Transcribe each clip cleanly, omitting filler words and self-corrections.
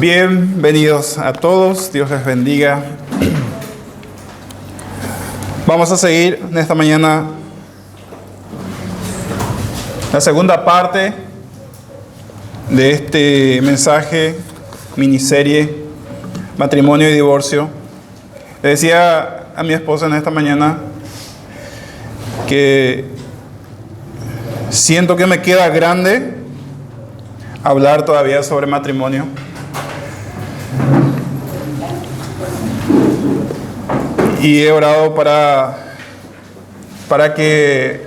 Bienvenidos a todos, Dios les bendiga. Vamos a seguir en esta mañana la segunda parte de este mensaje, miniserie, matrimonio y divorcio. Le decía a mi esposa en esta mañana que siento que me queda grande hablar todavía sobre matrimonio. Y he orado para que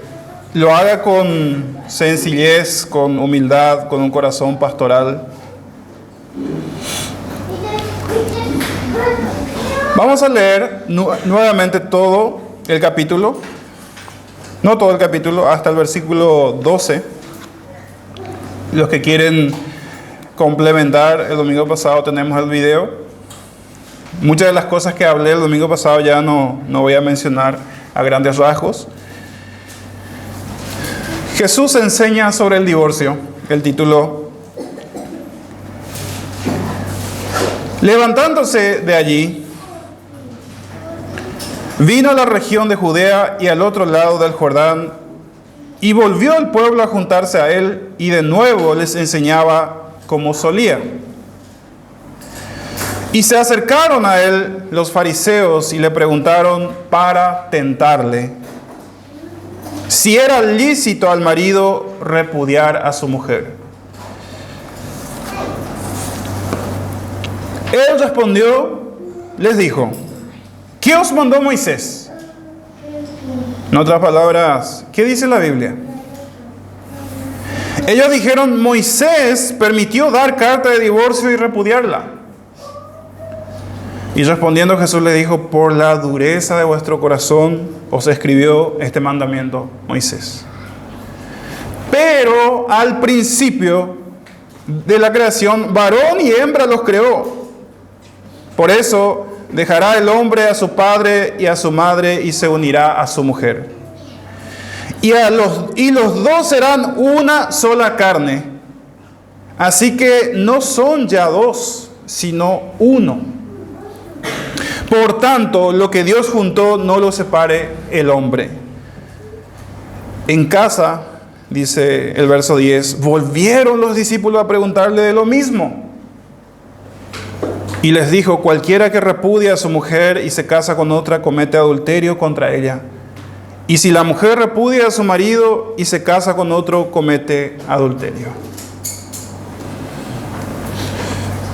lo haga con sencillez, con humildad, con un corazón pastoral. Vamos a leer nuevamente todo el capítulo, no todo el capítulo, hasta el versículo 12. Los que quieren complementar, el domingo pasado tenemos el video. Muchas de las cosas que hablé el domingo pasado ya no voy a mencionar a grandes rasgos. Jesús enseña sobre el divorcio. El título: levantándose de allí, vino a la región de Judea y al otro lado del Jordán, y volvió el pueblo a juntarse a él, y de nuevo les enseñaba como solía. Y se acercaron a él los fariseos y le preguntaron para tentarle si era lícito al marido repudiar a su mujer. Él respondió, les dijo: ¿qué os mandó Moisés? En otras palabras, ¿qué dice la Biblia? Ellos dijeron: Moisés permitió dar carta de divorcio y repudiarla. Y respondiendo Jesús le dijo: por la dureza de vuestro corazón os escribió este mandamiento Moisés. Pero al principio de la creación, varón y hembra los creó. Por eso dejará el hombre a su padre y a su madre y se unirá a su mujer. Y los dos serán una sola carne. Así que no son ya dos, sino uno. Por tanto, lo que Dios juntó no lo separe el hombre. En casa, dice el verso 10, volvieron los discípulos a preguntarle de lo mismo. Y les dijo: cualquiera que repudia a su mujer y se casa con otra comete adulterio contra ella. Y si la mujer repudia a su marido y se casa con otro, comete adulterio.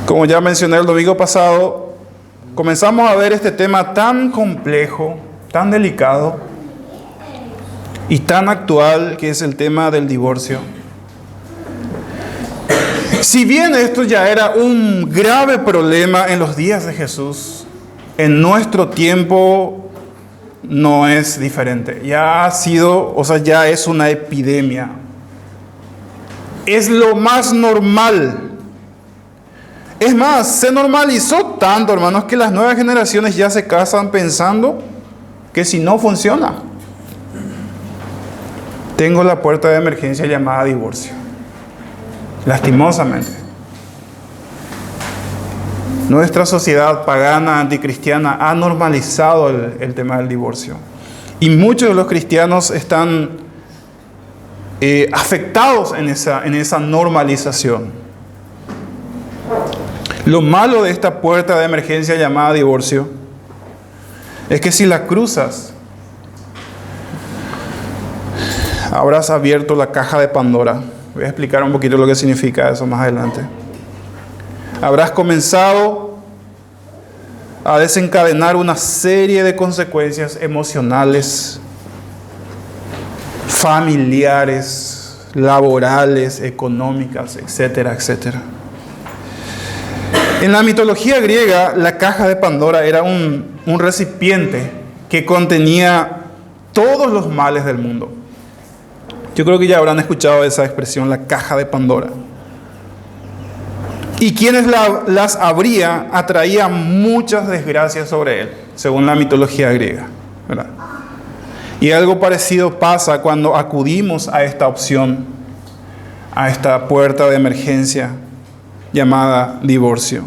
Como ya mencioné el domingo pasado, comenzamos a ver este tema tan complejo, tan delicado y tan actual, que es el tema del divorcio. Si bien esto ya era un grave problema en los días de Jesús, en nuestro tiempo no es diferente. Ya ya es una epidemia. Es lo más normal. Es más, se normalizó tanto, hermanos, que las nuevas generaciones ya se casan pensando que si no funciona, tengo la puerta de emergencia llamada divorcio. Lastimosamente. Nuestra sociedad pagana, anticristiana, ha normalizado el tema del divorcio. Y muchos de los cristianos están afectados en esa normalización. Lo malo de esta puerta de emergencia llamada divorcio es que si la cruzas, habrás abierto la caja de Pandora. Voy a explicar un poquito lo que significa eso más adelante. Habrás comenzado a desencadenar una serie de consecuencias emocionales, familiares, laborales, económicas, etcétera, etcétera. En la mitología griega, la caja de Pandora era un recipiente que contenía todos los males del mundo. Yo creo que ya habrán escuchado esa expresión, la caja de Pandora. Y quienes las abría atraía muchas desgracias sobre él, según la mitología griega, ¿verdad? Y algo parecido pasa cuando acudimos a esta opción, a esta puerta de emergencia llamada divorcio.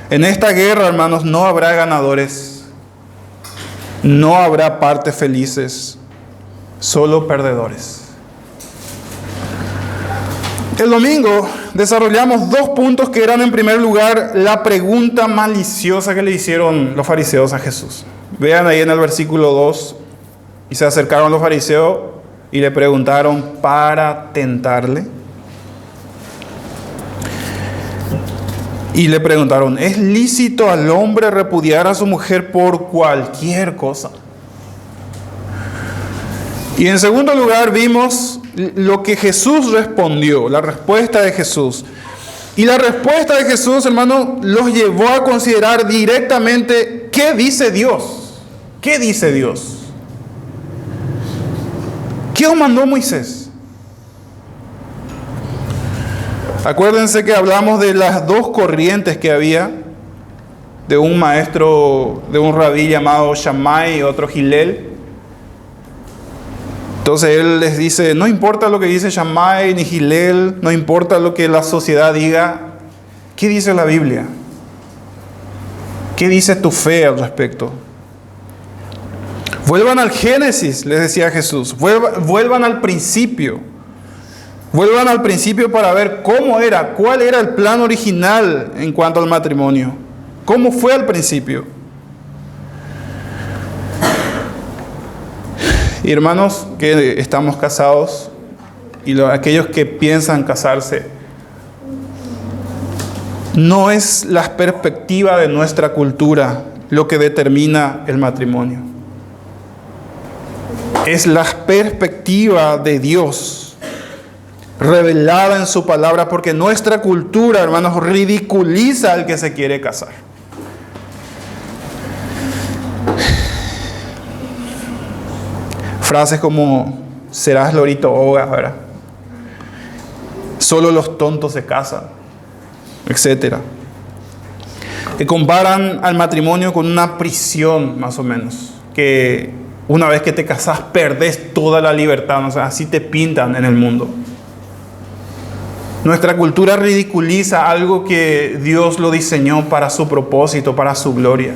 En esta guerra, hermanos, no habrá ganadores, no habrá partes felices, solo perdedores. El domingo desarrollamos 2 puntos que eran, en primer lugar, la pregunta maliciosa que le hicieron los fariseos a Jesús. Vean ahí en el versículo 2, y se acercaron los fariseos y le preguntaron para tentarle. Y le preguntaron, ¿es lícito al hombre repudiar a su mujer por cualquier cosa? Y en segundo lugar vimos lo que Jesús respondió, la respuesta de Jesús. Y la respuesta de Jesús, hermano, los llevó a considerar directamente ¿qué dice Dios? ¿Qué dice Dios? ¿Qué os mandó Moisés? Acuérdense que hablamos de las 2 corrientes que había, de un maestro, de un rabí llamado Shammai y otro Hillel. Entonces él les dice, no importa lo que dice Shammai ni Hillel, no importa lo que la sociedad diga, ¿qué dice la Biblia? ¿Qué dice tu fe al respecto? Vuelvan al Génesis, les decía Jesús, vuelvan al principio. Vuelvan al principio para ver cómo era, cuál era el plan original en cuanto al matrimonio. ¿Cómo fue al principio? Y hermanos que estamos casados y aquellos que piensan casarse, no es la perspectiva de nuestra cultura lo que determina el matrimonio. Es la perspectiva de Dios revelada en su palabra, porque nuestra cultura, hermanos, ridiculiza al que se quiere casar. Frases como serás lorito hoga, ¿verdad? Solo los tontos se casan, etcétera. Que comparan al matrimonio con una prisión, más o menos, que una vez que te casas perdés toda la libertad, o sea, así te pintan en el mundo. Nuestra cultura ridiculiza algo que Dios lo diseñó para su propósito, para su gloria.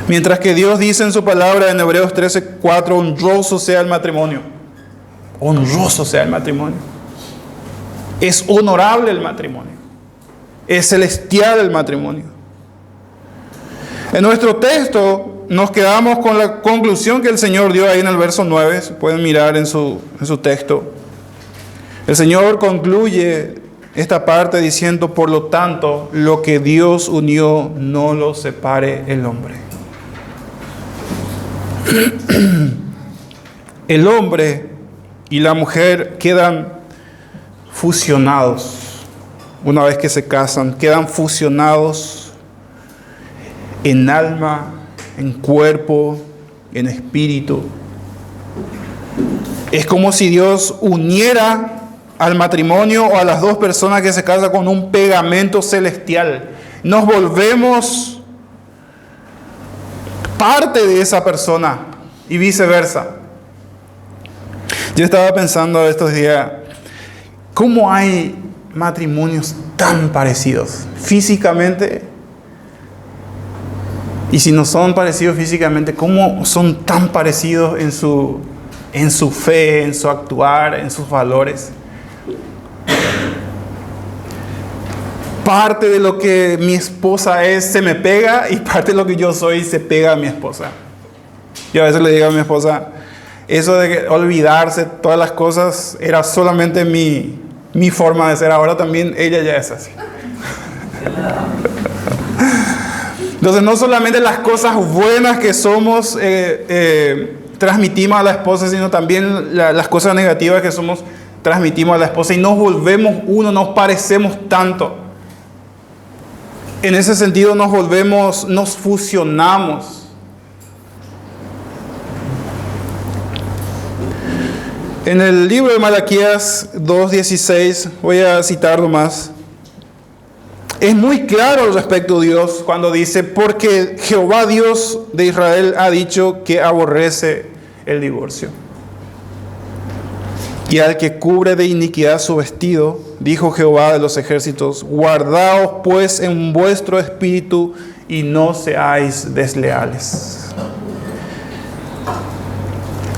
Mientras que Dios dice en su palabra en Hebreos 13:4, honroso sea el matrimonio. Honroso sea el matrimonio. Es honorable el matrimonio. Es celestial el matrimonio. En nuestro texto nos quedamos con la conclusión que el Señor dio ahí en el verso 9. Pueden mirar en su texto. El Señor concluye esta parte diciendo, por lo tanto, lo que Dios unió no lo separe el hombre. El hombre y la mujer quedan fusionados. Una vez que se casan, quedan fusionados en alma, en cuerpo, en espíritu. Es como si Dios uniera al matrimonio o a las 2 personas que se casan con un pegamento celestial. Nos volvemos parte de esa persona y viceversa. Yo estaba pensando estos días, ¿cómo hay matrimonios tan parecidos físicamente? Y si no son parecidos físicamente, ¿cómo son tan parecidos en su fe, en su actuar, en sus valores? Parte de lo que mi esposa es se me pega, y parte de lo que yo soy se pega a mi esposa. Yo a veces le digo a mi esposa, eso de olvidarse todas las cosas era solamente mi forma de ser. Ahora también ella ya es así. Entonces no solamente las cosas buenas que somos transmitimos a la esposa, sino también las cosas negativas que somos transmitimos a la esposa, y nos volvemos uno, nos parecemos tanto. En ese sentido nos fusionamos. En el libro de Malaquías 2:16, voy a citar nomás, es muy claro al respecto de Dios cuando dice, porque Jehová Dios de Israel ha dicho que aborrece el divorcio. Y al que cubre de iniquidad su vestido, dijo Jehová de los ejércitos, guardaos pues en vuestro espíritu y no seáis desleales.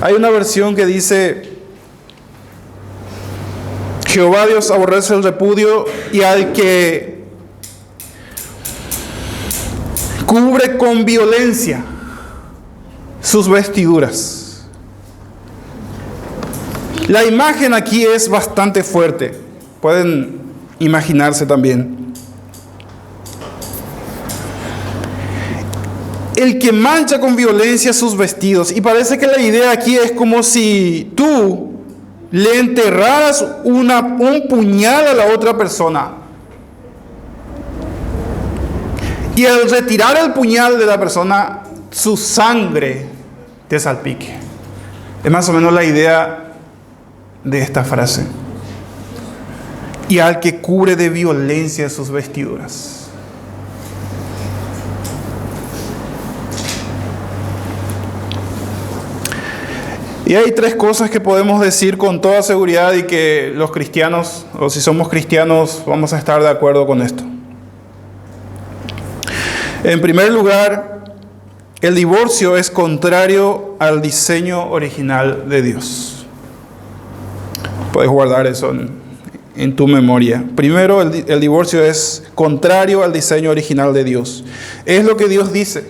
Hay una versión que dice, Jehová Dios aborrece el repudio y al que cubre con violencia sus vestiduras. La imagen aquí es bastante fuerte. Pueden imaginarse también. El que mancha con violencia sus vestidos. Y parece que la idea aquí es como si tú le enterraras un puñal a la otra persona. Y al retirar el puñal de la persona, su sangre te salpique. Es más o menos la idea de esta frase. Y al que cubre de violencia sus vestiduras. Y hay tres cosas que podemos decir con toda seguridad y que los cristianos, o si somos cristianos, vamos a estar de acuerdo con esto. En primer lugar, el divorcio es contrario al diseño original de Dios. Puedes guardar eso en tu memoria. Primero, el divorcio es contrario al diseño original de Dios. Es lo que Dios dice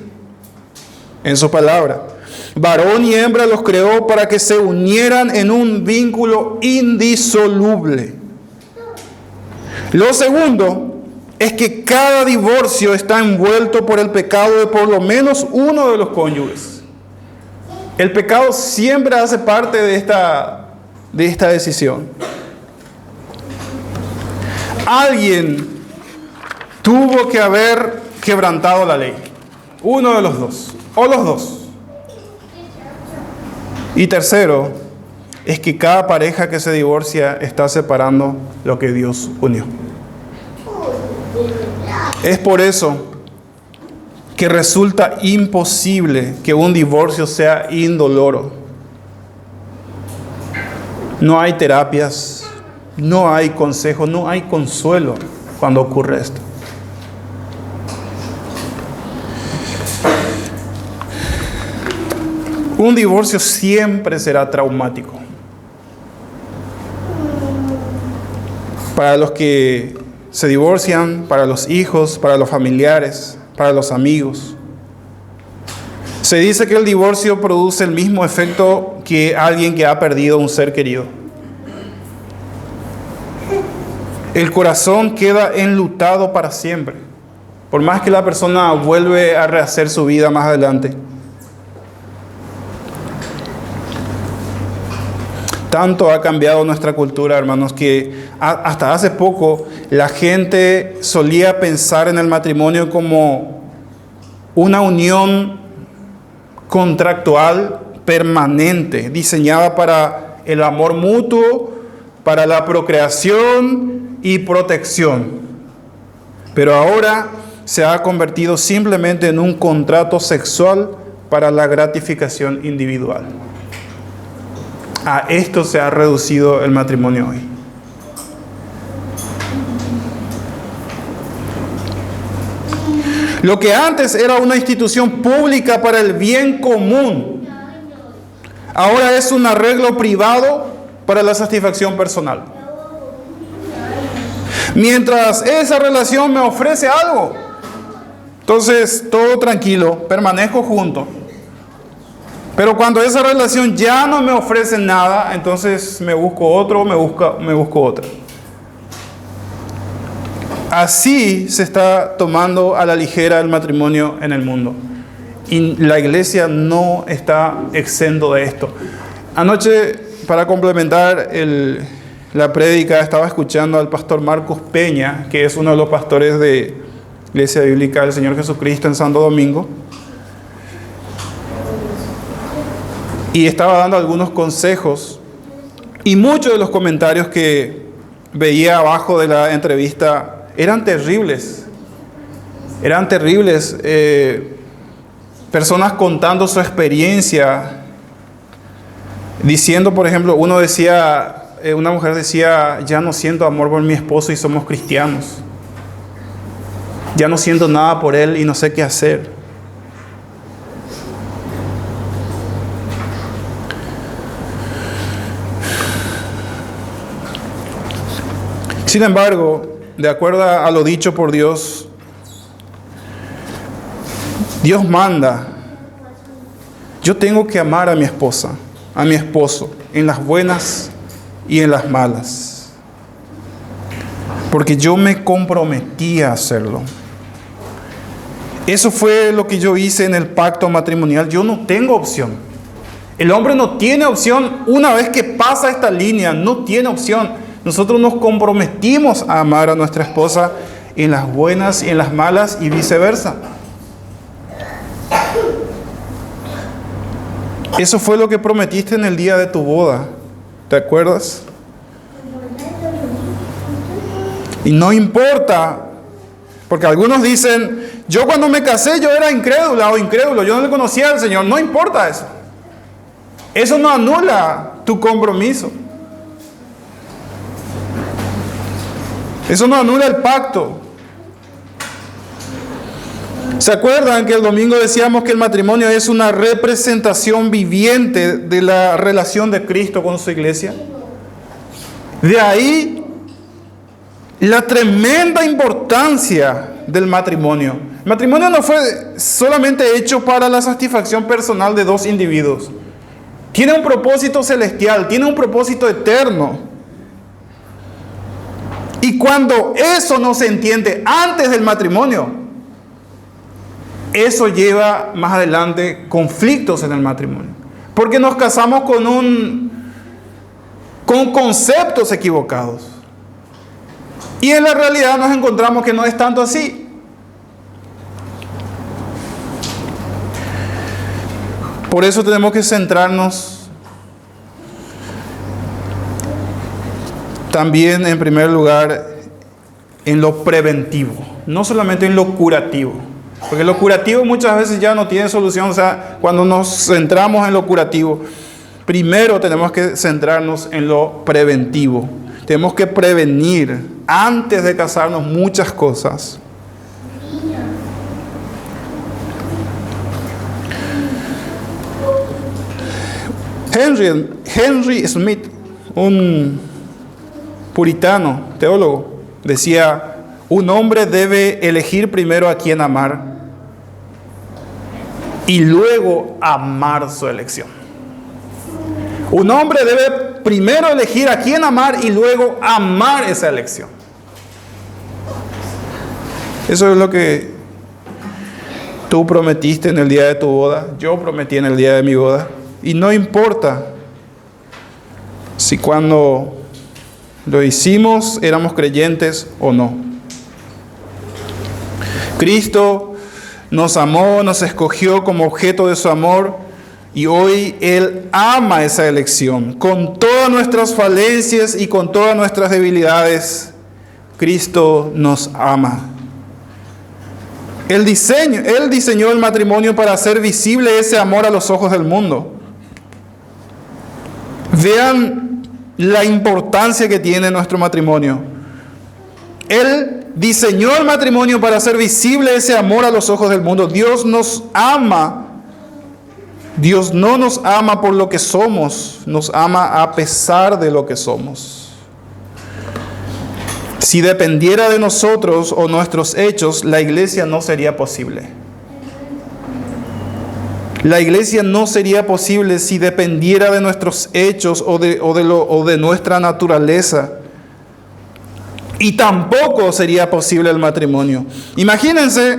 en su palabra. Varón y hembra los creó para que se unieran en un vínculo indisoluble. Lo segundo es que cada divorcio está envuelto por el pecado de por lo menos uno de los cónyuges. El pecado siempre hace parte de esta decisión. Alguien tuvo que haber quebrantado la ley. Uno de los dos, o los dos. Y tercero, es que cada pareja que se divorcia está separando lo que Dios unió. Es por eso que resulta imposible que un divorcio sea indoloro. No hay terapias, no hay consejo, no hay consuelo cuando ocurre esto. Un divorcio siempre será traumático. Para los que se divorcian, para los hijos, para los familiares, para los amigos. Se dice que el divorcio produce el mismo efecto que alguien que ha perdido un ser querido. El corazón queda enlutado para siempre, por más que la persona vuelve a rehacer su vida más adelante. Tanto ha cambiado nuestra cultura, hermanos, que hasta hace poco la gente solía pensar en el matrimonio como una unión contractual permanente, diseñada para el amor mutuo, para la procreación y protección. Pero ahora se ha convertido simplemente en un contrato sexual para la gratificación individual. A esto se ha reducido el matrimonio hoy. Lo que antes era una institución pública para el bien común, ahora es un arreglo privado para la satisfacción personal. Mientras esa relación me ofrece algo, entonces todo tranquilo, permanezco junto. Pero cuando esa relación ya no me ofrece nada, entonces me busco otro, me busco otra. Así se está tomando a la ligera el matrimonio en el mundo. Y la iglesia no está exento de esto. Anoche, para complementar la prédica, estaba escuchando al pastor Marcos Peña, que es uno de los pastores de Iglesia Bíblica del Señor Jesucristo en Santo Domingo. Y estaba dando algunos consejos. Y muchos de los comentarios que veía abajo de la entrevista eran terribles. Eran terribles. Personas contando su experiencia. Diciendo, por ejemplo, uno decía, una mujer decía, ya no siento amor por mi esposo y somos cristianos. Ya no siento nada por él y no sé qué hacer. Sin embargo, de acuerdo a lo dicho por Dios, Dios manda, yo tengo que amar a mi esposa, a mi esposo, en las buenas y en las malas. Porque yo me comprometí a hacerlo. Eso fue lo que yo hice en el pacto matrimonial. Yo no tengo opción. El hombre no tiene opción. Una vez que pasa esta línea, no tiene opción. Nosotros nos comprometimos a amar a nuestra esposa en las buenas y en las malas y viceversa. Eso fue lo que prometiste en el día de tu boda. ¿Te acuerdas? Y no importa, porque algunos dicen, yo cuando me casé yo era incrédula o incrédulo, yo no le conocía al Señor. No importa eso. Eso no anula tu compromiso. Eso no anula el pacto. ¿Se acuerdan que el domingo decíamos que el matrimonio es una representación viviente de la relación de Cristo con su iglesia? De ahí la tremenda importancia del matrimonio. El matrimonio no fue solamente hecho para la satisfacción personal de dos individuos. Tiene un propósito celestial, tiene un propósito eterno. Y cuando eso no se entiende antes del matrimonio, eso lleva más adelante conflictos en el matrimonio. Porque nos casamos con conceptos equivocados. Y en la realidad nos encontramos que no es tanto así. Por eso tenemos que centrarnos también, en primer lugar, en lo preventivo, no solamente en lo curativo. Porque lo curativo muchas veces ya no tiene solución. O sea, cuando nos centramos en lo curativo, primero tenemos que centrarnos en lo preventivo. Tenemos que prevenir antes de casarnos muchas cosas. Henry Smith, un puritano, teólogo, decía, un hombre debe elegir primero a quién amar y luego amar su elección. Un hombre debe primero elegir a quién amar y luego amar esa elección. Eso es lo que tú prometiste en el día de tu boda. Yo prometí en el día de mi boda. Y no importa si cuando lo hicimos éramos creyentes o no. Cristo nos amó, nos escogió como objeto de su amor y hoy Él ama esa elección. Con todas nuestras falencias y con todas nuestras debilidades, Cristo nos ama. Él diseñó el matrimonio para hacer visible ese amor a los ojos del mundo. Vean la importancia que tiene nuestro matrimonio. Él diseñó el matrimonio para hacer visible ese amor a los ojos del mundo. Dios nos ama. Dios no nos ama por lo que somos, nos ama a pesar de lo que somos. Si dependiera de nosotros o nuestros hechos, la iglesia no sería posible. La iglesia no sería posible si dependiera de nuestros hechos o de nuestra naturaleza. Y tampoco sería posible el matrimonio. Imagínense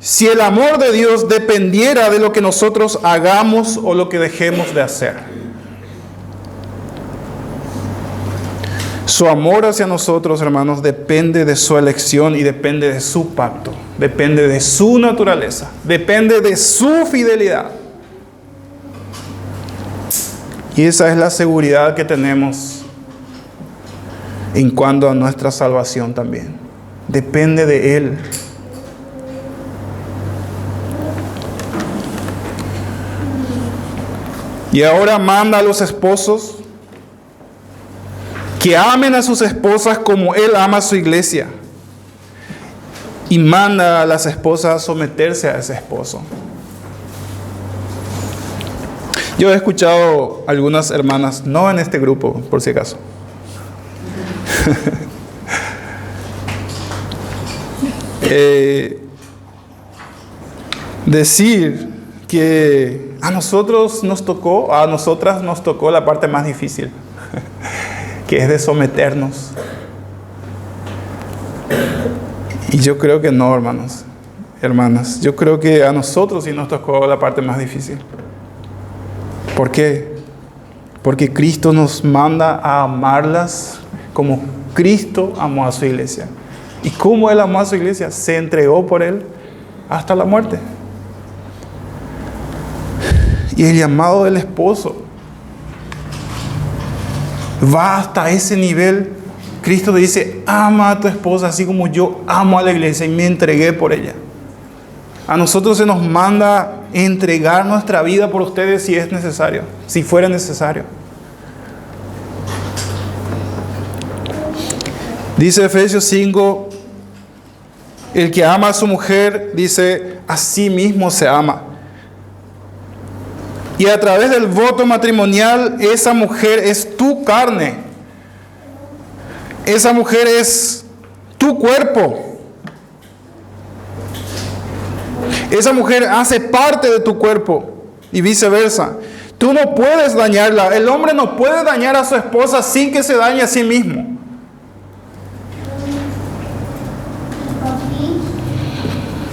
si el amor de Dios dependiera de lo que nosotros hagamos o lo que dejemos de hacer. Su amor hacia nosotros, hermanos, depende de su elección y depende de su pacto. Depende de su naturaleza. Depende de su fidelidad. Y esa es la seguridad que tenemos en cuanto a nuestra salvación también. Depende de Él. Y ahora manda a los esposos que amen a sus esposas como Él ama a su iglesia. Y manda a las esposas a someterse a ese esposo. Yo he escuchado algunas hermanas, no en este grupo, por si acaso, decir que a nosotras nos tocó la parte más difícil, que es de someternos. Y yo creo que no, hermanas. Yo creo que a nosotros sí nos tocó la parte más difícil. ¿Por qué? Porque Cristo nos manda a amarlas como Cristo amó a su iglesia. ¿Y cómo Él amó a su iglesia? Se entregó por Él hasta la muerte. Y el llamado del esposo va hasta ese nivel. Cristo dice: ama a tu esposa así como yo amo a la iglesia y me entregué por ella. A nosotros se nos manda entregar nuestra vida por ustedes si es necesario, si fuera necesario. Dice Efesios 5, el que ama a su mujer, dice, a sí mismo se ama. Y a través del voto matrimonial, esa mujer es tu carne. Esa mujer es tu cuerpo. Esa mujer hace parte de tu cuerpo y viceversa. Tú no puedes dañarla. El hombre no puede dañar a su esposa sin que se dañe a sí mismo.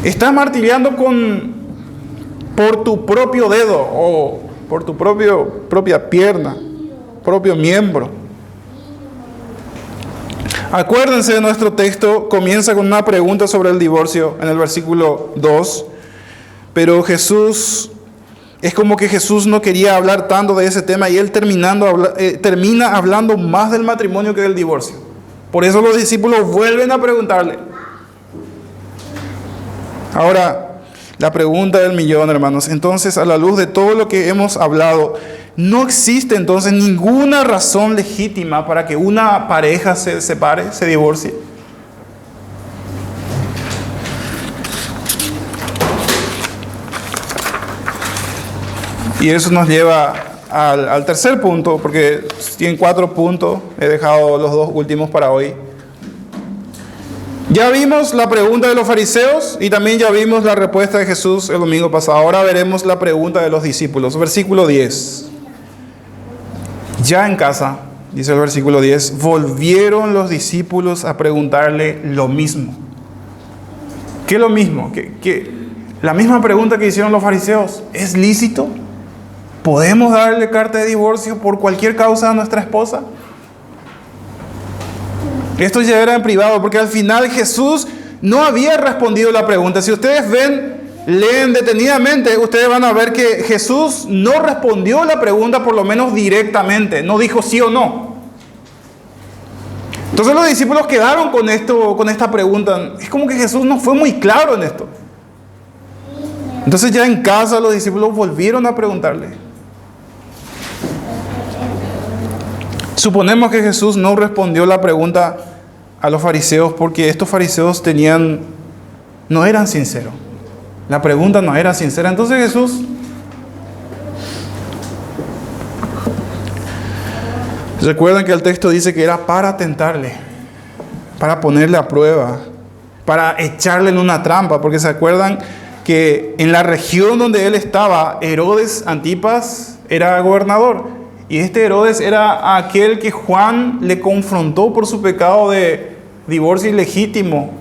Estás martiriando por tu propio dedo o por tu propia pierna, propio miembro. Acuérdense de nuestro texto, comienza con una pregunta sobre el divorcio en el versículo 2. Pero es como que Jesús no quería hablar tanto de ese tema y Él termina hablando más del matrimonio que del divorcio. Por eso los discípulos vuelven a preguntarle. Ahora, la pregunta del millón, hermanos. Entonces, a la luz de todo lo que hemos hablado, ¿no existe entonces ninguna razón legítima para que una pareja se separe, se divorcie? Y eso nos lleva al tercer punto, porque tienen 4 puntos, he dejado los 2 últimos para hoy. Ya vimos la pregunta de los fariseos y también ya vimos la respuesta de Jesús el domingo pasado. Ahora veremos la pregunta de los discípulos. Versículo 10. Ya en casa, dice el versículo 10, volvieron los discípulos a preguntarle lo mismo. ¿Qué es lo mismo? La misma pregunta que hicieron los fariseos. ¿Es lícito? ¿Podemos darle carta de divorcio por cualquier causa a nuestra esposa? Esto ya era en privado, porque al final Jesús no había respondido la pregunta. Si ustedes leen detenidamente, ustedes van a ver que Jesús no respondió la pregunta, por lo menos directamente. No dijo sí o no. Entonces los discípulos quedaron con esta pregunta. Es como que Jesús no fue muy claro en esto. Entonces ya en casa los discípulos volvieron a preguntarle. Suponemos que Jesús no respondió la pregunta a los fariseos porque estos fariseos no eran sinceros. La pregunta no era sincera. Entonces Jesús recuerdan que el texto dice que era para tentarle, para ponerle a prueba, para echarle en una trampa, porque se acuerdan que en la región donde él estaba, Herodes Antipas era gobernador. Y este Herodes era aquel que Juan le confrontó por su pecado de divorcio ilegítimo.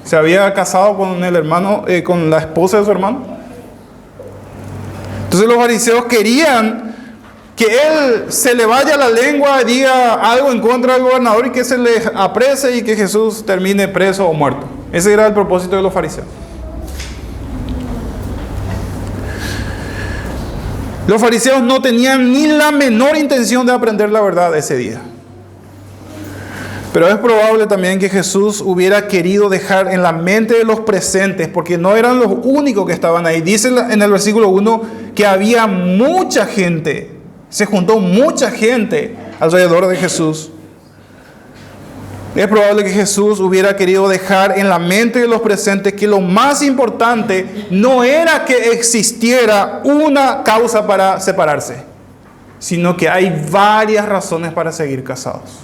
Se había casado con el hermano, con la esposa de su hermano. Entonces los fariseos querían que él se le vaya la lengua y diga algo en contra del gobernador y que se le aprese y que Jesús termine preso o muerto. Ese era el propósito de los fariseos. Los fariseos no tenían ni la menor intención de aprender la verdad ese día. Pero es probable también que Jesús hubiera querido dejar en la mente de los presentes, porque no eran los únicos que estaban ahí. Dice en el versículo 1 que había mucha gente, se juntó mucha gente alrededor de Jesús. Es probable que Jesús hubiera querido dejar en la mente de los presentes que lo más importante no era que existiera una causa para separarse, sino que hay varias razones para seguir casados.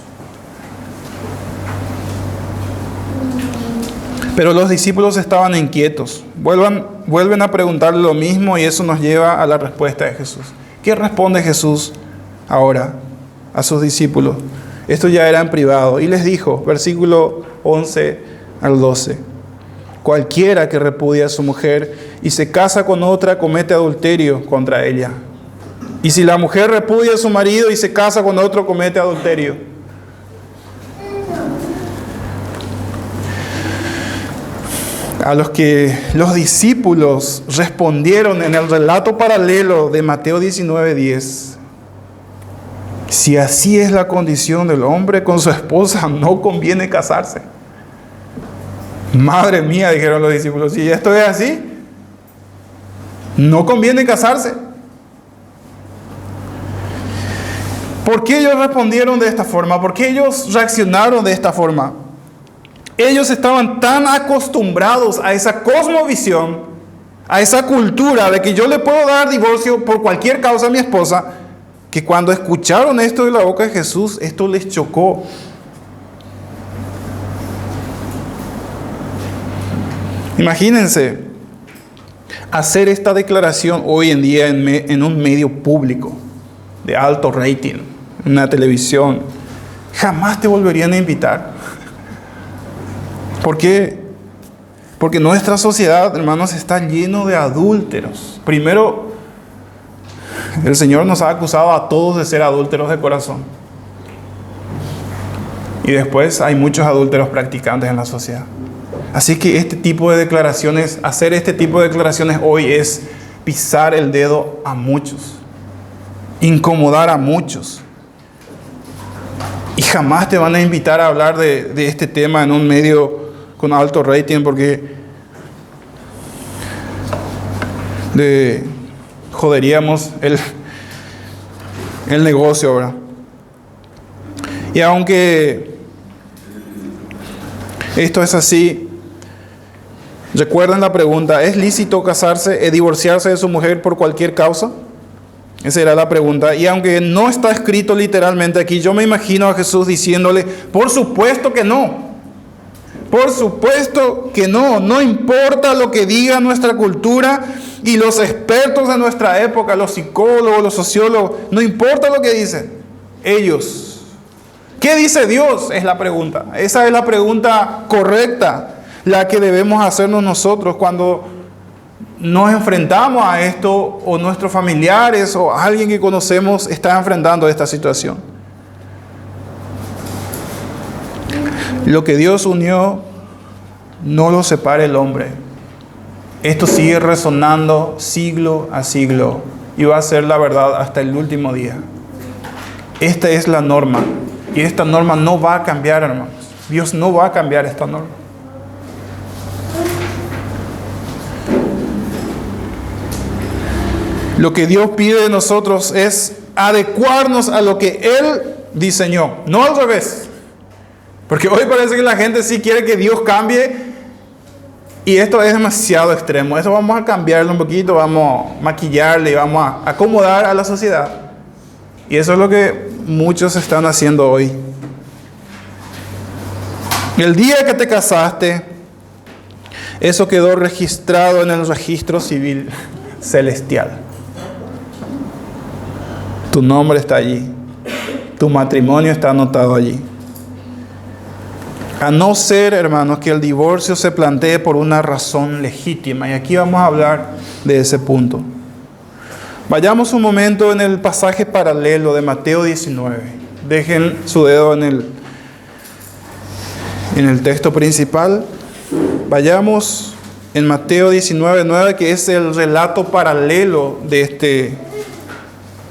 Pero los discípulos estaban inquietos. Vuelven a preguntarle lo mismo y eso nos lleva a la respuesta de Jesús. ¿Qué responde Jesús ahora a sus discípulos? Esto ya era en privado. Y les dijo, versículo 11 al 12. Cualquiera que repudia a su mujer y se casa con otra comete adulterio contra ella. Y si la mujer repudia a su marido y se casa con otro, comete adulterio. A los que los discípulos respondieron en el relato paralelo de Mateo 19:10. Si así es la condición del hombre con su esposa, no conviene casarse. Madre mía, dijeron los discípulos, si esto es así, no conviene casarse. ¿Por qué ellos respondieron de esta forma? ¿Por qué ellos reaccionaron de esta forma? Ellos estaban tan acostumbrados a esa cosmovisión, a esa cultura de que yo le puedo dar divorcio por cualquier causa a mi esposa, que cuando escucharon esto de la boca de Jesús, esto les chocó. Imagínense hacer esta declaración hoy en día en un medio público de alto rating, en una televisión. Jamás te volverían a invitar. ¿Por qué? Porque nuestra sociedad, hermanos, está lleno de adúlteros. Primero, el Señor nos ha acusado a todos de ser adúlteros de corazón. Y después hay muchos adúlteros practicantes en la sociedad. Así que este tipo de declaraciones, hacer este tipo de declaraciones hoy es pisar el dedo a muchos, incomodar a muchos. Y jamás te van a invitar a hablar de este tema en un medio con alto rating porque joderíamos el negocio ahora. Y aunque esto es así, recuerden la pregunta: ¿es lícito casarse y divorciarse de su mujer por cualquier causa? Esa era la pregunta. Y aunque no está escrito literalmente aquí, yo me imagino a Jesús diciéndole: por supuesto que no. Por supuesto que no. No importa lo que diga nuestra cultura y los expertos de nuestra época, los psicólogos, los sociólogos, no importa lo que dicen ellos. ¿Qué dice Dios? Es la pregunta. Esa es la pregunta correcta, la que debemos hacernos nosotros cuando nos enfrentamos a esto, o nuestros familiares o alguien que conocemos está enfrentando esta situación. Lo que Dios unió, no lo separe el hombre. Esto sigue resonando siglo a siglo y va a ser la verdad hasta el último día. Esta es la norma y esta norma no va a cambiar, hermanos. Dios no va a cambiar esta norma. Lo que Dios pide de nosotros es adecuarnos a lo que Él diseñó, no al revés. Porque hoy parece que la gente sí quiere que Dios cambie y esto es demasiado extremo. Eso vamos a cambiarlo un poquito, vamos a maquillarle y vamos a acomodar a la sociedad. Y eso es lo que muchos están haciendo hoy. El día que te casaste, eso quedó registrado en el registro civil celestial. Tu nombre está allí. Tu matrimonio está anotado allí. A no ser, hermanos, que el divorcio se plantee por una razón legítima. Y aquí vamos a hablar de ese punto. Vayamos un momento en el pasaje paralelo de Mateo 19. Dejen su dedo en el texto principal. Vayamos en Mateo 19:9, que es el relato paralelo de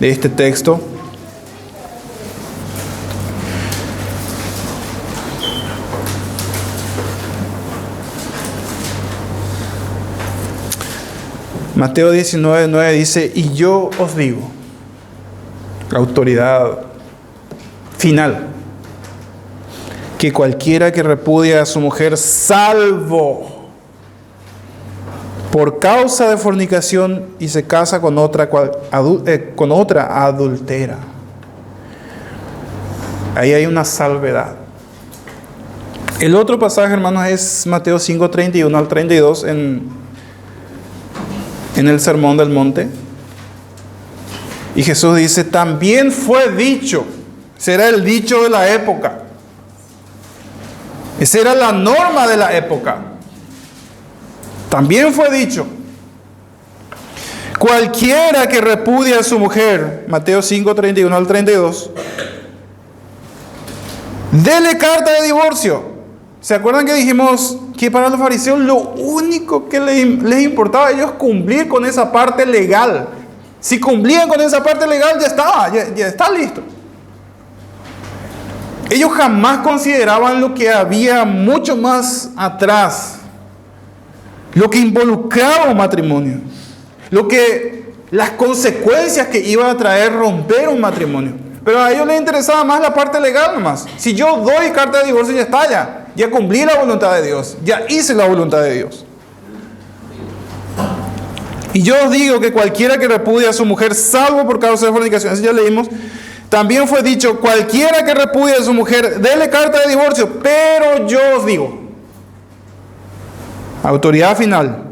este texto. Mateo 19:9 dice: y yo os digo, la autoridad final, que cualquiera que repudia a su mujer, salvo por causa de fornicación y se casa con otra adultera. Ahí hay una salvedad. El otro pasaje, hermanos, es Mateo 5, 31 al 32 en el Sermón del Monte. Y Jesús dice, también fue dicho, será el dicho de la época. Esa era la norma de la época. También fue dicho, cualquiera que repudia a su mujer, Mateo 5, 31 al 32, dele carta de divorcio. ¿Se acuerdan que dijimos que para los fariseos lo único que les importaba a ellos cumplir con esa parte legal? Si cumplían con esa parte legal, ya está listo. Ellos jamás consideraban lo que había mucho más atrás, lo que involucraba un matrimonio, las consecuencias que iba a traer romper un matrimonio. Pero a ellos les interesaba más la parte legal nomás. Si yo doy carta de divorcio, ya está, ya cumplí la voluntad de Dios, ya hice la voluntad de Dios. Y yo os digo que cualquiera que repudia a su mujer, salvo por causa de fornicación, eso ya leímos, también fue dicho, cualquiera que repudia a su mujer, dele carta de divorcio. Pero yo os digo, autoridad final,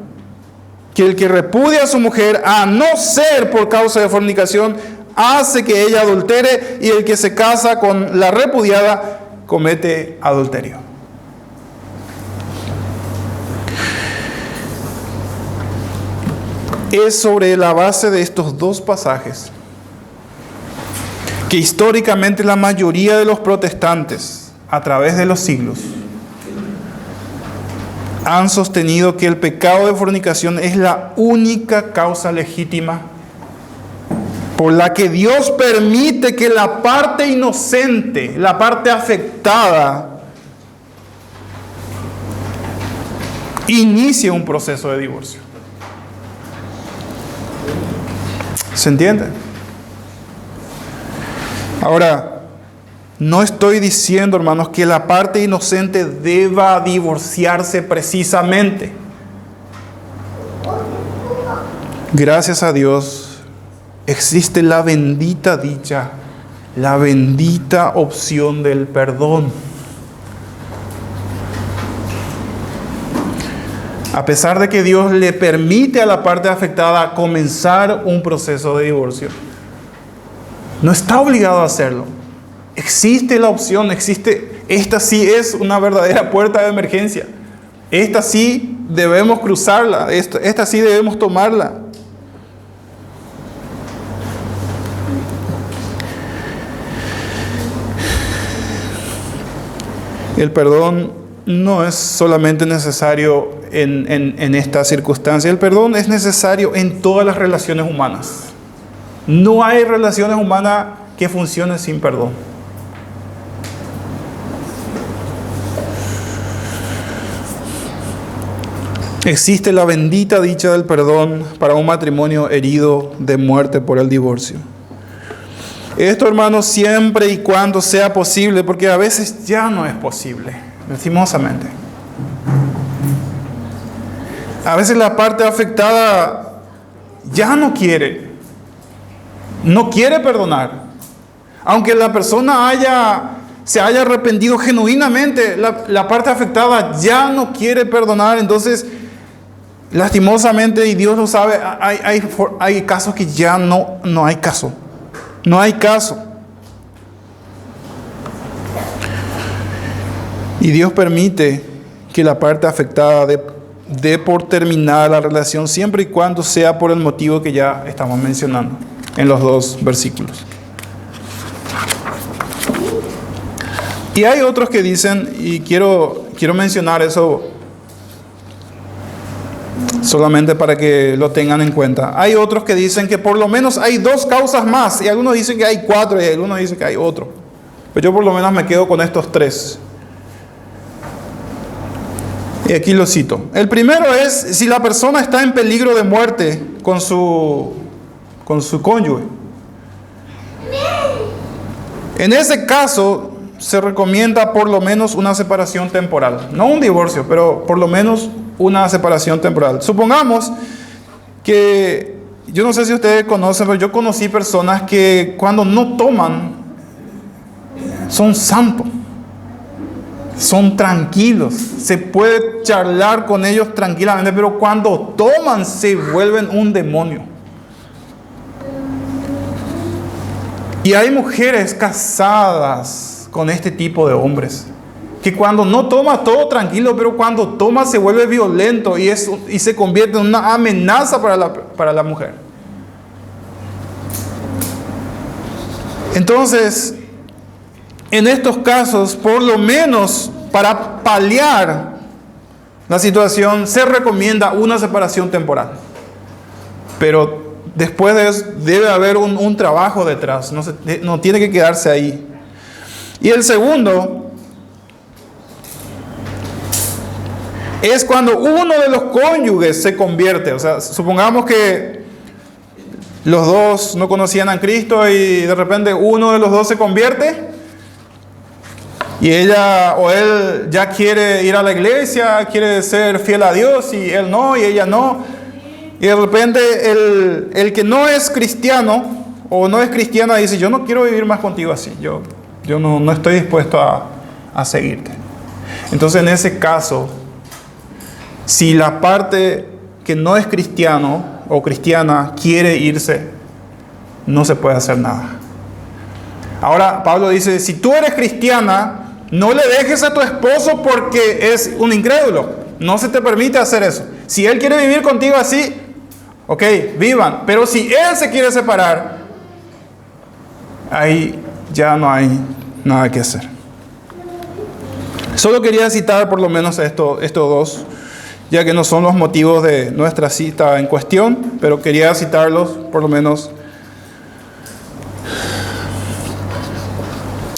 que el que repudia a su mujer, a no ser por causa de fornicación, hace que ella adultere, y el que se casa con la repudiada comete adulterio. Es sobre la base de estos dos pasajes que históricamente la mayoría de los protestantes, a través de los siglos, han sostenido que el pecado de fornicación es la única causa legítima por la que Dios permite que la parte inocente, la parte afectada, inicie un proceso de divorcio. ¿Se entiende? Ahora, no estoy diciendo, hermanos, que la parte inocente deba divorciarse precisamente. Gracias a Dios, existe la bendita dicha, la bendita opción del perdón. A pesar de que Dios le permite a la parte afectada comenzar un proceso de divorcio, no está obligado a hacerlo. Existe la opción, esta sí es una verdadera puerta de emergencia. Esta sí debemos cruzarla, esta sí debemos tomarla. El perdón no es solamente necesario en esta circunstancia. El perdón es necesario en todas las relaciones humanas. No hay relaciones humanas que funcionen sin perdón. Existe la bendita dicha del perdón para un matrimonio herido de muerte por el divorcio. Esto, hermanos, siempre y cuando sea posible, porque a veces ya no es posible, lastimosamente. A veces la parte afectada ya no quiere perdonar. Aunque la persona se haya arrepentido genuinamente, la parte afectada ya no quiere perdonar. Entonces, lastimosamente, y Dios lo sabe, hay casos que ya no hay caso. No hay caso. Y Dios permite que la parte afectada dé por terminada la relación, siempre y cuando sea por el motivo que ya estamos mencionando en los dos versículos. Y hay otros que dicen, y quiero mencionar eso solamente para que lo tengan en cuenta. Hay otros que dicen que por lo menos hay dos causas más, y algunos dicen que hay 4, y algunos dicen que hay otro. Pero yo por lo menos me quedo con estos 3. Y aquí lo cito. El primero es si la persona está en peligro de muerte con su cónyuge. En ese caso, se recomienda por lo menos una separación temporal. No un divorcio, pero por lo menos una separación temporal. Supongamos que, yo no sé si ustedes conocen, pero yo conocí personas que cuando no toman, son santos, son tranquilos, se puede charlar con ellos tranquilamente, pero cuando toman se vuelven un demonio. Y hay mujeres casadas con este tipo de hombres, que cuando no toma todo tranquilo, pero cuando toma se vuelve violento y se convierte en una amenaza para la mujer. Entonces, en estos casos, por lo menos para paliar la situación, se recomienda una separación temporal. Pero después de eso, debe haber un trabajo detrás, no tiene que quedarse ahí. Y el segundo es cuando uno de los cónyuges se convierte. O sea, supongamos que los dos no conocían a Cristo y de repente uno de los dos se convierte y ella o él ya quiere ir a la iglesia, quiere ser fiel a Dios y él no y ella no. Y de repente el que no es cristiano o no es cristiana dice: yo no quiero vivir más contigo así, yo no estoy dispuesto a seguirte. Entonces, en ese caso, si la parte que no es cristiano o cristiana quiere irse, no se puede hacer nada. Ahora Pablo dice: si tú eres cristiana, no le dejes a tu esposo porque es un incrédulo. No se te permite hacer eso. Si él quiere vivir contigo así, ok, vivan. Pero si él se quiere separar, ahí ya no hay nada que hacer. Solo quería citar por lo menos estos dos, ya que no son los motivos de nuestra cita en cuestión, pero quería citarlos por lo menos.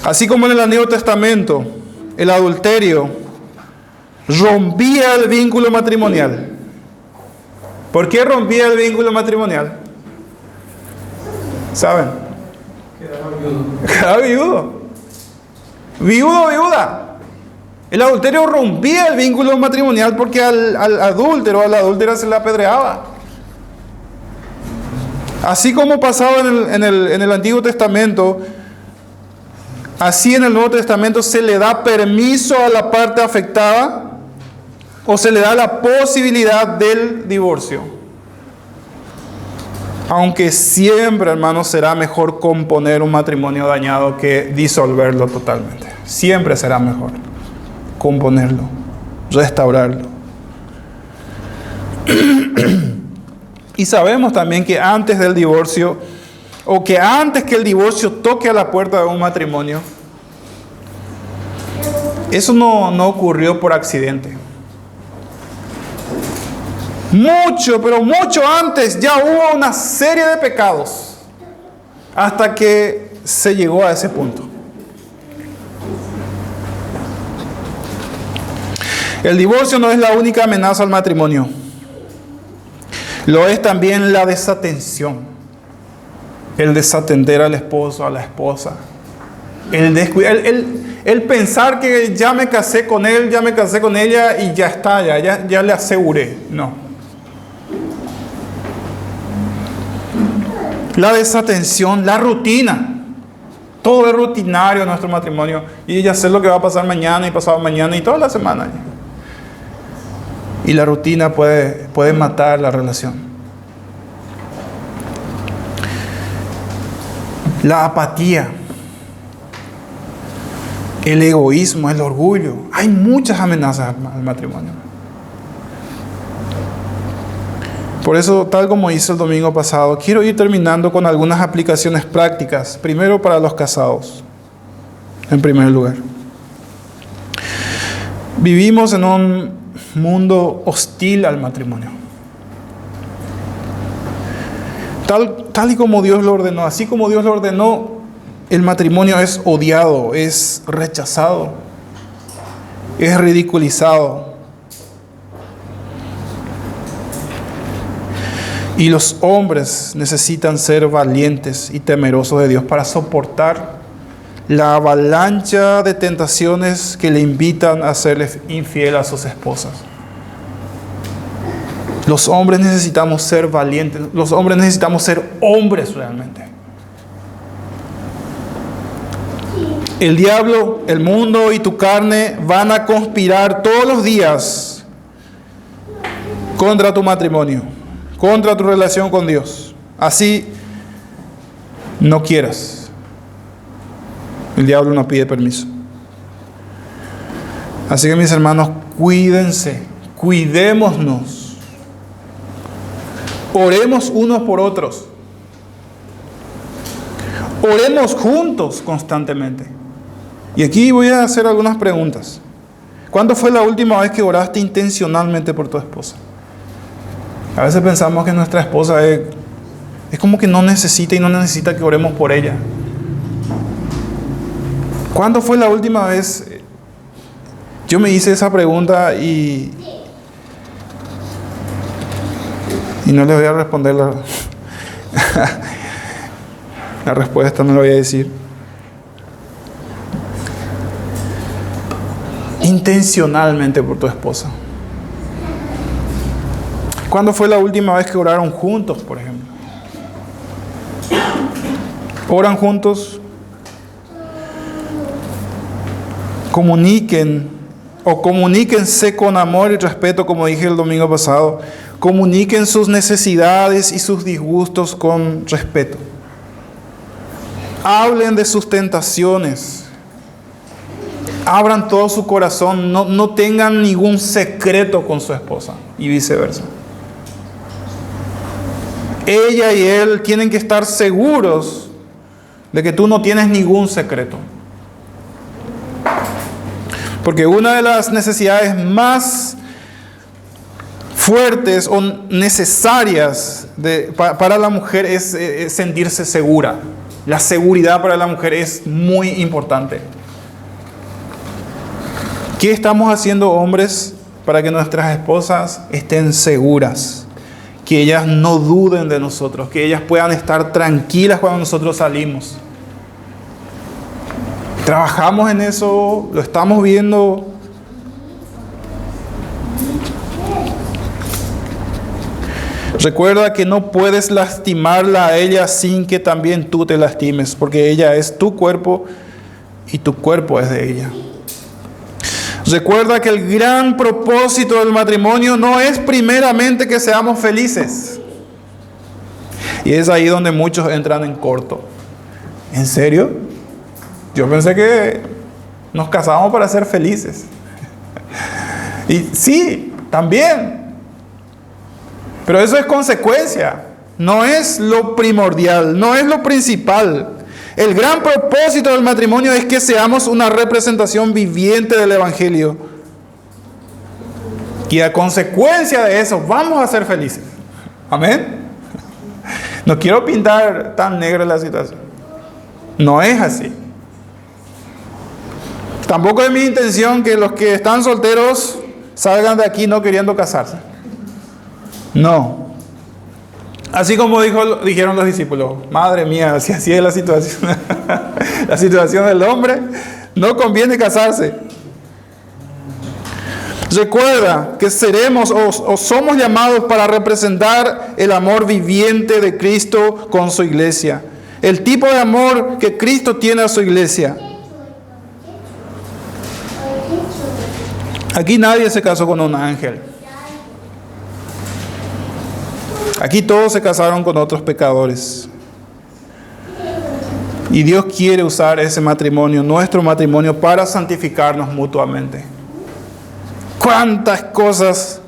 Así como en el Antiguo Testamento, el adulterio rompía el vínculo matrimonial. ¿Por qué rompía el vínculo matrimonial? ¿Saben? Quedaba viudo. Viudo, viuda. El adulterio rompía el vínculo matrimonial porque al adúltero, a la adúltera se le apedreaba. Así como pasaba en el Antiguo Testamento, así en el Nuevo Testamento se le da permiso a la parte afectada o se le da la posibilidad del divorcio. Aunque siempre, hermanos, será mejor componer un matrimonio dañado que disolverlo totalmente. Siempre será mejor componerlo, restaurarlo. Y sabemos también que antes del divorcio, o que antes que el divorcio toque a la puerta de un matrimonio, eso no ocurrió por accidente. Mucho, pero mucho antes ya hubo una serie de pecados hasta que se llegó a ese punto. El divorcio no es la única amenaza al matrimonio. Lo es también la desatención. El desatender al esposo, a la esposa. El descuidar, el pensar que ya me casé con él, ya me casé con ella y ya está, ya le aseguré. No. La desatención, la rutina. Todo es rutinario en nuestro matrimonio. Y ya sé lo que va a pasar mañana y pasado mañana y toda la semana. Y la rutina puede matar la relación. La apatía. El egoísmo, el orgullo. Hay muchas amenazas al matrimonio. Por eso, tal como hice el domingo pasado, quiero ir terminando con algunas aplicaciones prácticas. Primero para los casados, en primer lugar. Vivimos en un mundo hostil al matrimonio. Tal y como Dios lo ordenó, así como Dios lo ordenó, el matrimonio es odiado, es rechazado, es ridiculizado. Y los hombres necesitan ser valientes y temerosos de Dios para soportar la avalancha de tentaciones que le invitan a serles infiel a sus esposas. Los hombres necesitamos ser valientes, los hombres necesitamos ser hombres realmente. El diablo, el mundo y tu carne van a conspirar todos los días contra tu matrimonio, contra tu relación con Dios. Así no quieras. El diablo no pide permiso. Así que mis hermanos, cuídense, cuidémonos. Oremos unos por otros. Oremos juntos constantemente. Y aquí voy a hacer algunas preguntas. ¿Cuándo fue la última vez que oraste intencionalmente por tu esposa? A veces pensamos que nuestra esposa es como que no necesita y no necesita que oremos por ella. ¿Cuándo fue la última vez? Yo me hice esa pregunta y no les voy a responder la respuesta, no lo voy a decir. Intencionalmente por tu esposa. ¿Cuándo fue la última vez que oraron juntos, por ejemplo? ¿Oran juntos? Comuníquense con amor y respeto, como dije el domingo pasado. Comuniquen sus necesidades y sus disgustos con respeto. Hablen de sus tentaciones. Abran todo su corazón. No tengan ningún secreto con su esposa y viceversa. Ella y él tienen que estar seguros de que tú no tienes ningún secreto. Porque una de las necesidades más fuertes o necesarias para la mujer es sentirse segura. La seguridad para la mujer es muy importante. ¿Qué estamos haciendo, hombres, para que nuestras esposas estén seguras? Que ellas no duden de nosotros, que ellas puedan estar tranquilas cuando nosotros salimos. Trabajamos en eso, lo estamos viendo. Recuerda que no puedes lastimarla a ella sin que también tú te lastimes, porque ella es tu cuerpo y tu cuerpo es de ella. Recuerda que el gran propósito del matrimonio no es primeramente que seamos felices. Y es ahí donde muchos entran en corto. ¿En serio? Yo pensé que nos casamos para ser felices. Y sí, también. Pero eso es consecuencia. No es lo primordial, no es lo principal. El gran propósito del matrimonio es que seamos una representación viviente del Evangelio. Y a consecuencia de eso, vamos a ser felices. Amén. No quiero pintar tan negra la situación. No es así. Tampoco es mi intención que los que están solteros salgan de aquí no queriendo casarse. No. Así como dijeron los discípulos, madre mía, si así es la situación, la situación del hombre, no conviene casarse. Recuerda que seremos o somos llamados para representar el amor viviente de Cristo con su iglesia. El tipo de amor que Cristo tiene a su iglesia. Aquí nadie se casó con un ángel. Aquí todos se casaron con otros pecadores. Y Dios quiere usar ese matrimonio, nuestro matrimonio, para santificarnos mutuamente. ¿Cuántas cosas,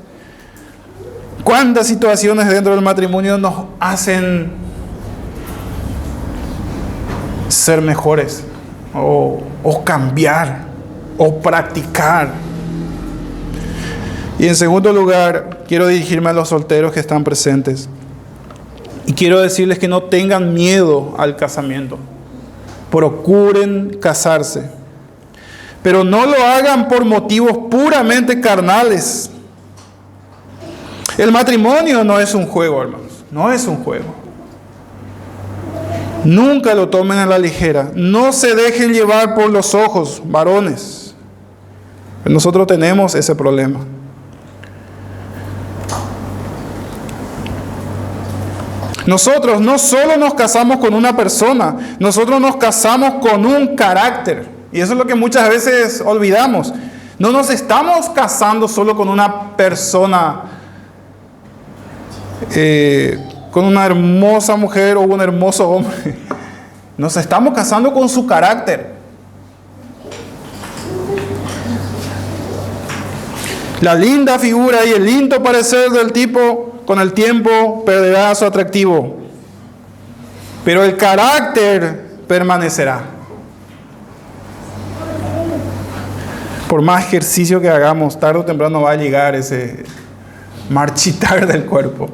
cuántas situaciones dentro del matrimonio nos hacen ser mejores? O cambiar, o practicar. Y en segundo lugar, quiero dirigirme a los solteros que están presentes. Y quiero decirles que no tengan miedo al casamiento. Procuren casarse. Pero no lo hagan por motivos puramente carnales. El matrimonio no es un juego, hermanos. No es un juego. Nunca lo tomen a la ligera. No se dejen llevar por los ojos, varones. Nosotros tenemos ese problema. Nosotros no solo nos casamos con una persona, nosotros nos casamos con un carácter. Y eso es lo que muchas veces olvidamos. No nos estamos casando solo con una persona, con una hermosa mujer o un hermoso hombre. Nos estamos casando con su carácter. La linda figura y el lindo parecer del tipo con el tiempo perderá su atractivo, pero el carácter permanecerá. Por más ejercicio que hagamos, tarde o temprano va a llegar ese marchitar del cuerpo.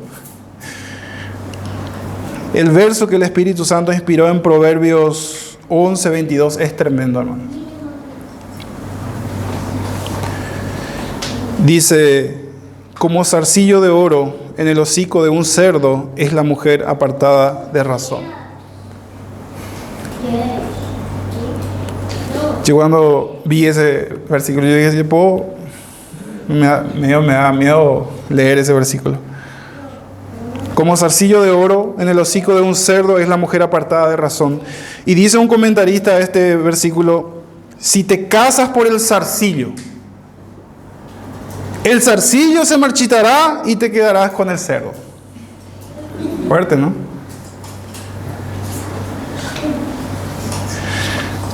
El verso que el Espíritu Santo inspiró en Proverbios 11:22 es tremendo, hermano. Dice: como zarcillo de oro en el hocico de un cerdo es la mujer apartada de razón. Yo cuando vi ese versículo, yo dije, me da miedo leer ese versículo. Como zarcillo de oro en el hocico de un cerdo es la mujer apartada de razón. Y dice un comentarista de este versículo: si te casas por el zarcillo se marchitará y te quedarás con el cerdo. Fuerte, ¿no?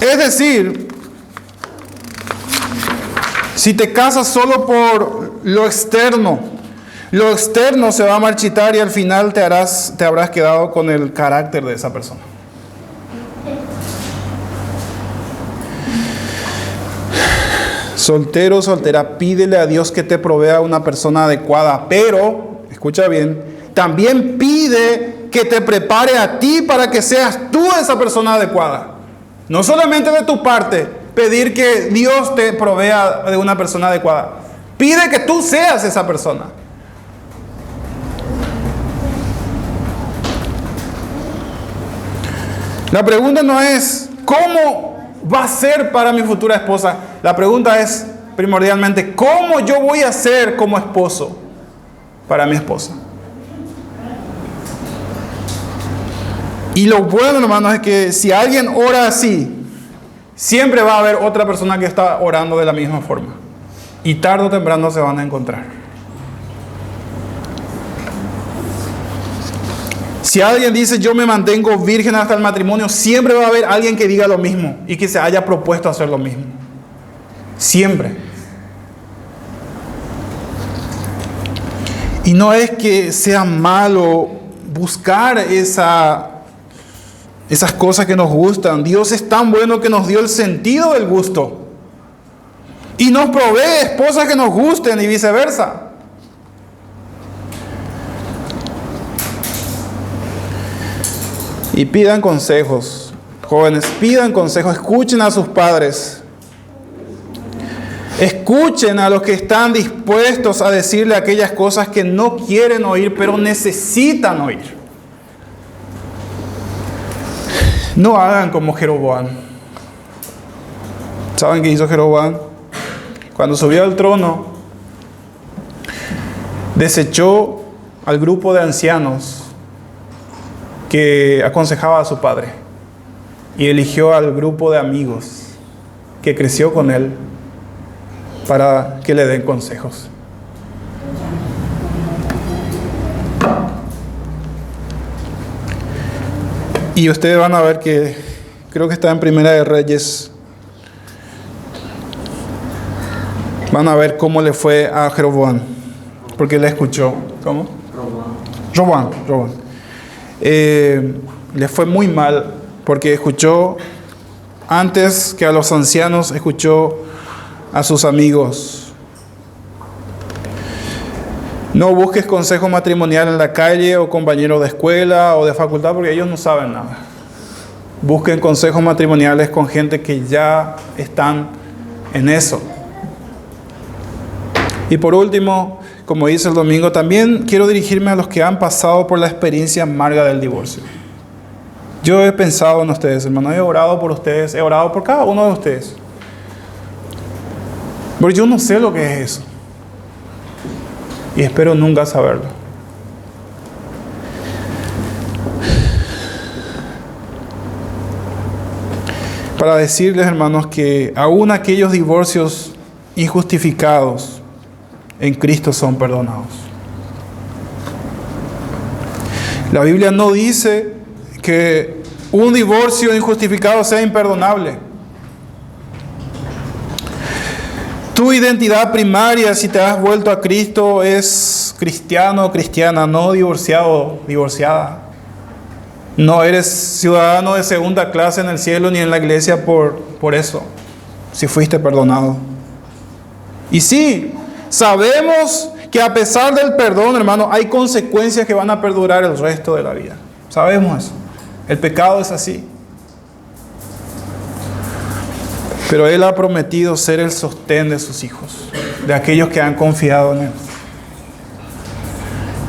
Es decir, si te casas solo por lo externo se va a marchitar y al final te habrás quedado con el carácter de esa persona. Soltero, soltera, pídele a Dios que te provea una persona adecuada, pero, escucha bien, también pide que te prepare a ti para que seas tú esa persona adecuada. No solamente de tu parte pedir que Dios te provea de una persona adecuada, pide que tú seas esa persona. La pregunta no es ¿cómo va a ser para mi futura esposa? La pregunta es primordialmente ¿cómo yo voy a ser como esposo para mi esposa? Y lo bueno, hermanos, es que si alguien ora así, siempre va a haber otra persona que está orando de la misma forma. Y tarde o temprano se van a encontrar. Si alguien dice yo me mantengo virgen hasta el matrimonio, siempre va a haber alguien que diga lo mismo y que se haya propuesto hacer lo mismo. Siempre. Y no es que sea malo buscar esas cosas que nos gustan. Dios es tan bueno que nos dio el sentido del gusto. Y nos provee esposas que nos gusten y viceversa. Y pidan consejos, jóvenes, pidan consejos, escuchen a sus padres. Escuchen a los que están dispuestos a decirle aquellas cosas que no quieren oír, pero necesitan oír. No hagan como Jeroboam. ¿Saben qué hizo Jeroboam? Cuando subió al trono, desechó al grupo de ancianos que aconsejaba a su padre y eligió al grupo de amigos que creció con él para que le den consejos. Y ustedes van a ver que creo que está en Primera de Reyes. Van a ver cómo le fue a Jeroboam, porque le escuchó. ¿Cómo? Roboam. Le fue muy mal porque escuchó antes que a los ancianos, escuchó a sus amigos. No busques consejo matrimonial en la calle o compañeros de escuela o de facultad porque ellos no saben nada. Busquen consejos matrimoniales con gente que ya están en eso. Y por último, como dice el domingo, también quiero dirigirme a los que han pasado por la experiencia amarga del divorcio. Yo he pensado en ustedes, hermano, he orado por ustedes, he orado por cada uno de ustedes. Pero yo no sé lo que es eso. Y espero nunca saberlo. Para decirles, hermanos, que aún aquellos divorcios injustificados en Cristo son perdonados. La Biblia no dice que un divorcio injustificado sea imperdonable. Tu identidad primaria, si te has vuelto a Cristo, es cristiano o cristiana, no divorciado, divorciada. No eres ciudadano de segunda clase en el cielo ni en la iglesia por eso, si fuiste perdonado. Y sí, sabemos que a pesar del perdón, hermano, hay consecuencias que van a perdurar el resto de la vida. Sabemos eso. El pecado es así. Pero Él ha prometido ser el sostén de sus hijos, de aquellos que han confiado en Él.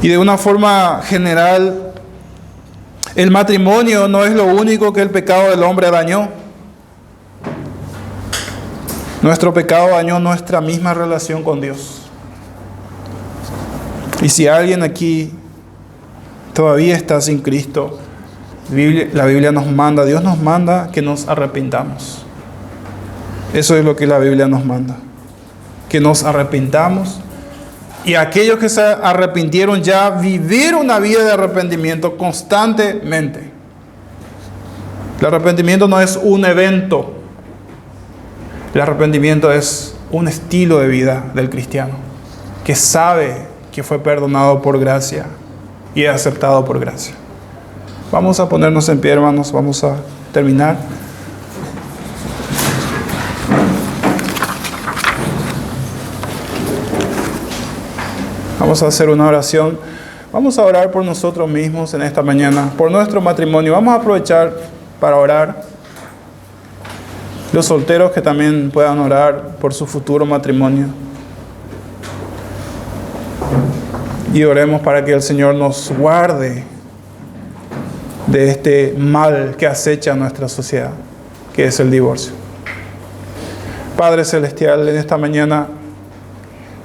Y de una forma general, el matrimonio no es lo único que el pecado del hombre dañó. Nuestro pecado dañó nuestra misma relación con Dios. Y si alguien aquí todavía está sin Cristo, la Biblia nos manda, Dios nos manda que nos arrepintamos. Eso es lo que la Biblia nos manda, que nos arrepintamos. Y aquellos que se arrepintieron ya, vivir una vida de arrepentimiento constantemente. El arrepentimiento no es un evento. El arrepentimiento es un estilo de vida del cristiano, que sabe que fue perdonado por gracia y aceptado por gracia. Vamos a ponernos en pie, hermanos, vamos a terminar. Vamos a hacer una oración. Vamos a orar por nosotros mismos en esta mañana, por nuestro matrimonio. Vamos a aprovechar para orar. Los solteros que también puedan orar por su futuro matrimonio. Y oremos para que el Señor nos guarde de este mal que acecha a nuestra sociedad, que es el divorcio. Padre Celestial, en esta mañana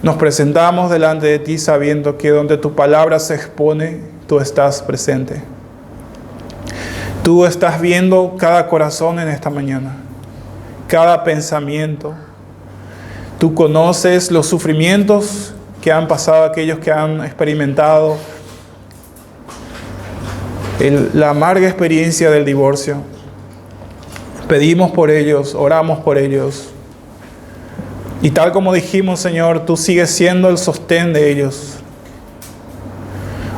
nos presentamos delante de ti sabiendo que donde tu palabra se expone, tú estás presente. Tú estás viendo cada corazón en esta mañana, cada pensamiento. Tú conoces los sufrimientos que han pasado aquellos que han experimentado la amarga experiencia del divorcio. Pedimos por ellos, oramos por ellos. Y tal como dijimos, Señor, tú sigues siendo el sostén de ellos.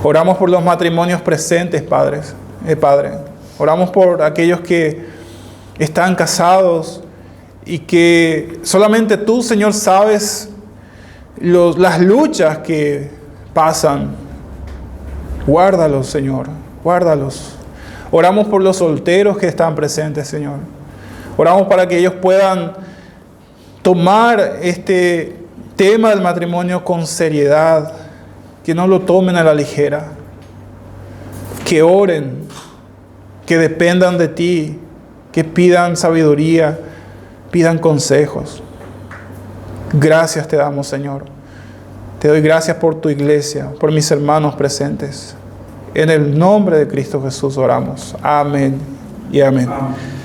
Oramos por los matrimonios presentes, Padre. Oramos por aquellos que están casados y que solamente tú, Señor, sabes las luchas que pasan. Guárdalos, Señor, guárdalos. Oramos por los solteros que están presentes, Señor. Oramos para que ellos puedan tomar este tema del matrimonio con seriedad, que no lo tomen a la ligera, que oren, que dependan de ti, que pidan sabiduría, pidan consejos. Gracias te damos, Señor. Te doy gracias por tu iglesia, por mis hermanos presentes. En el nombre de Cristo Jesús oramos. Amén y amén. Amén.